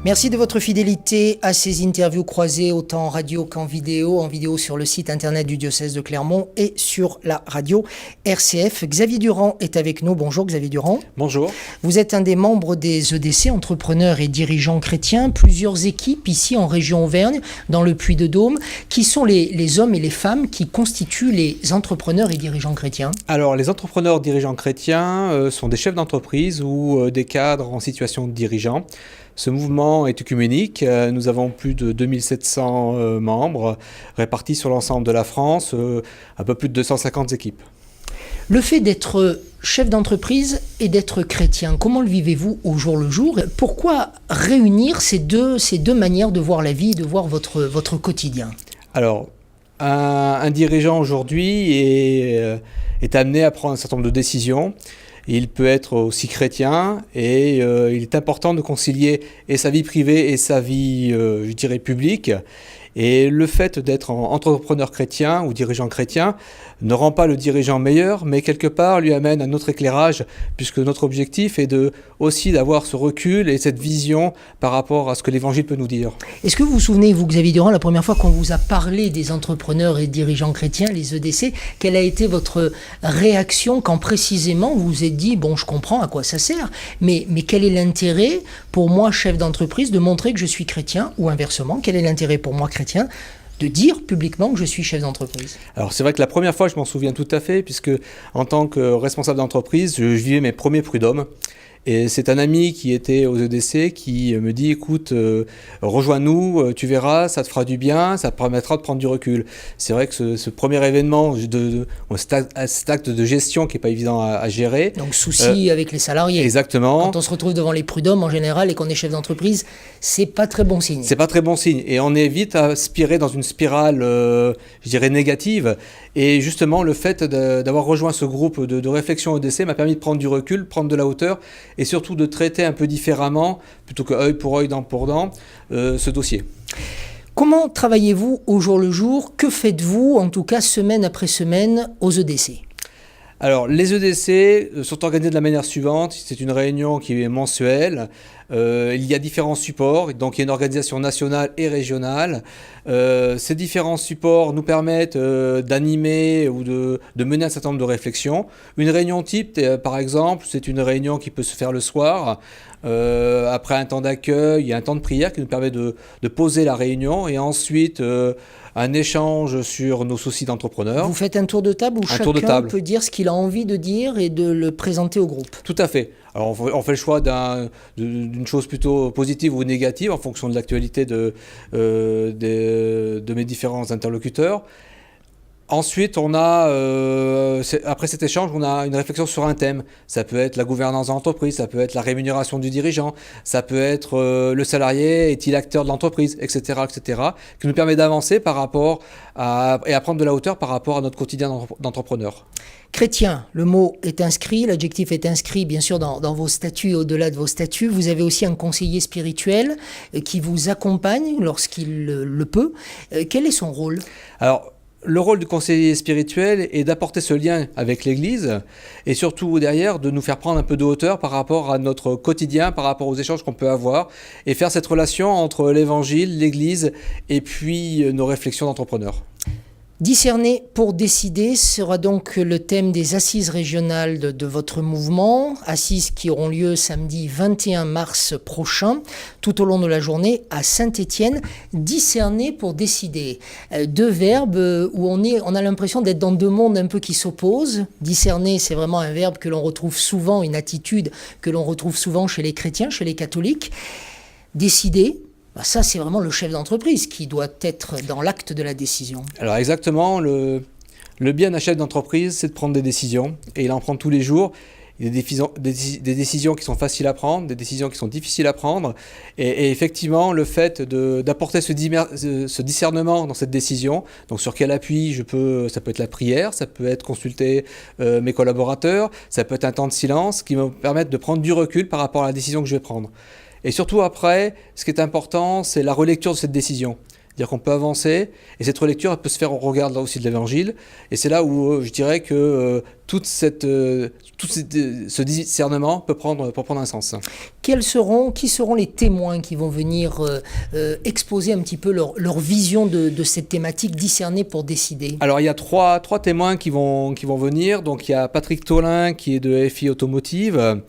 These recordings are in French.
Merci de votre fidélité à ces interviews croisées autant en radio qu'en vidéo sur le site internet du diocèse de Clermont et sur la radio RCF. Xavier Durand est avec nous. Bonjour Xavier Durand. Bonjour. Vous êtes un des membres des EDC, entrepreneurs et dirigeants chrétiens. Plusieurs équipes ici en région Auvergne, dans le Puy-de-Dôme. Qui sont les hommes et les femmes qui constituent les entrepreneurs et dirigeants chrétiens? Alors les entrepreneurs dirigeants chrétiens sont des chefs d'entreprise ou des cadres en situation de dirigeant. Ce mouvement est œcuménique. Nous avons plus de 2700 membres répartis sur l'ensemble de la France, un peu plus de 250 équipes. Le fait d'être chef d'entreprise et d'être chrétien, comment le vivez-vous au jour le jour? Pourquoi réunir ces deux manières de voir la vie, de voir votre quotidien? Alors, un dirigeant aujourd'hui est amené à prendre un certain nombre de décisions. Il peut être aussi chrétien et il est important de concilier et sa vie privée et sa vie, je dirais, publique. Et le fait d'être entrepreneur chrétien ou dirigeant chrétien ne rend pas le dirigeant meilleur, mais quelque part lui amène un autre éclairage, puisque notre objectif est aussi d'avoir ce recul et cette vision par rapport à ce que l'Évangile peut nous dire. Est-ce que vous vous souvenez, vous Xavier Durand, la première fois qu'on vous a parlé des entrepreneurs et dirigeants chrétiens, les EDC, quelle a été votre réaction quand précisément vous vous êtes dit, bon, je comprends à quoi ça sert, mais quel est l'intérêt pour moi, chef d'entreprise, de montrer que je suis chrétien, ou inversement, quel est l'intérêt pour moi, chrétien, de dire publiquement que je suis chef d'entreprise? Alors c'est vrai que la première fois, je m'en souviens tout à fait, puisque en tant que responsable d'entreprise, je vivais mes premiers prud'hommes. Et c'est un ami qui était aux EDC qui me dit, écoute, rejoins-nous, tu verras, ça te fera du bien, ça te permettra de prendre du recul. C'est vrai que ce premier événement, cet acte de gestion qui n'est pas évident à gérer. Donc souci avec les salariés. Exactement. Quand on se retrouve devant les prud'hommes en général et qu'on est chef d'entreprise, c'est pas très bon signe. C'est pas très bon signe. Et on est vite aspiré dans une spirale, je dirais, négative. Et justement, le fait d'avoir rejoint ce groupe de réflexion EDC m'a permis de prendre du recul, prendre de la hauteur et surtout de traiter un peu différemment, plutôt que œil pour œil, dent pour dent, ce dossier. Comment travaillez-vous au jour le jour? Que faites-vous, en tout cas semaine après semaine, aux EDC? Alors, les EDC sont organisés de la manière suivante. C'est une réunion qui est mensuelle. Il y a différents supports, donc il y a une organisation nationale et régionale. Ces différents supports nous permettent d'animer ou de mener un certain nombre de réflexions. Une réunion type, par exemple, c'est une réunion qui peut se faire le soir. Après un temps d'accueil, il y a un temps de prière qui nous permet de poser la réunion et ensuite un échange sur nos soucis d'entrepreneurs. Vous faites un tour de table où chacun peut dire ce qu'il a envie de dire et de le présenter au groupe. Tout à fait. Alors on fait le choix d'une chose plutôt positive ou négative en fonction de l'actualité de mes différents interlocuteurs. Ensuite, après cet échange, on a une réflexion sur un thème. Ça peut être la gouvernance d'entreprise, ça peut être la rémunération du dirigeant, ça peut être le salarié, est-il acteur de l'entreprise, etc., qui nous permet d'avancer par rapport et à prendre de la hauteur par rapport à notre quotidien d'entrepreneur. Chrétien, le mot est inscrit, l'adjectif est inscrit bien sûr dans vos statuts et au-delà de vos statuts. Vous avez aussi un conseiller spirituel qui vous accompagne lorsqu'il le peut. Quel est son rôle ? Alors, le rôle du conseiller spirituel est d'apporter ce lien avec l'Église et surtout derrière de nous faire prendre un peu de hauteur par rapport à notre quotidien, par rapport aux échanges qu'on peut avoir et faire cette relation entre l'Évangile, l'Église et puis nos réflexions d'entrepreneurs. Discerner pour décider sera donc le thème des assises régionales de votre mouvement, assises qui auront lieu samedi 21 mars prochain, tout au long de la journée à Saint-Étienne. Discerner pour décider, deux verbes où on a l'impression d'être dans deux mondes un peu qui s'opposent. Discerner, c'est vraiment un verbe que l'on retrouve souvent, une attitude que l'on retrouve souvent chez les chrétiens, chez les catholiques. Décider, ça, c'est vraiment le chef d'entreprise qui doit être dans l'acte de la décision. Alors exactement, le bien d'un chef d'entreprise, c'est de prendre des décisions, et il en prend tous les jours. Il y a des décisions qui sont faciles à prendre, des décisions qui sont difficiles à prendre, et effectivement, le fait d'apporter ce discernement dans cette décision, donc sur quel appui ça peut être la prière, ça peut être consulter mes collaborateurs, ça peut être un temps de silence qui me permettent de prendre du recul par rapport à la décision que je vais prendre. Et surtout après, ce qui est important, c'est la relecture de cette décision. C'est-à-dire qu'on peut avancer, et cette relecture elle peut se faire au regard là aussi de l'Évangile. Et c'est là où je dirais que ce discernement peut prendre un sens. Qui seront les témoins qui vont venir exposer un petit peu leur vision de cette thématique discerner pour décider? Alors il y a trois témoins qui vont venir. Donc il y a Patrick Tolin qui est de FI Automotive,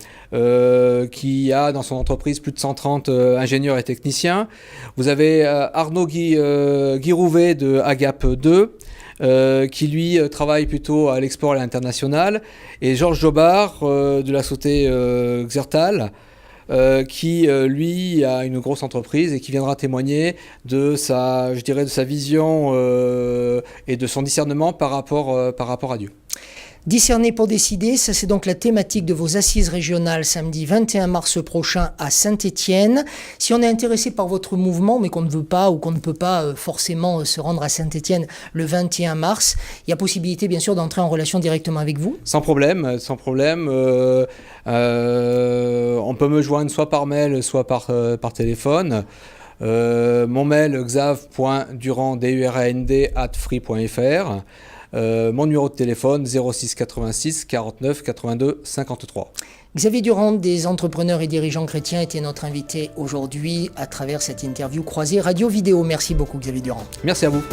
qui a dans son entreprise plus de 130 ingénieurs et techniciens. Vous avez Arnaud Guirouvet de Agap 2. Qui lui travaille plutôt à l'export et à l'international, et Georges Jobard de la société Xertal, qui lui a une grosse entreprise et qui viendra témoigner de sa vision et de son discernement par rapport à Dieu. Discerner pour décider, ça c'est donc la thématique de vos assises régionales samedi 21 mars prochain à Saint-Étienne. Si on est intéressé par votre mouvement mais qu'on ne veut pas ou qu'on ne peut pas forcément se rendre à Saint-Étienne le 21 mars, il y a possibilité bien sûr d'entrer en relation directement avec vous? Sans problème. On peut me joindre soit par mail, soit par téléphone. Mon mail xav.durand@free.fr. Mon numéro de téléphone 06 86 49 82 53. Xavier Durand, des entrepreneurs et dirigeants chrétiens, était notre invité aujourd'hui à travers cette interview croisée radio-vidéo. Merci beaucoup Xavier Durand. Merci à vous.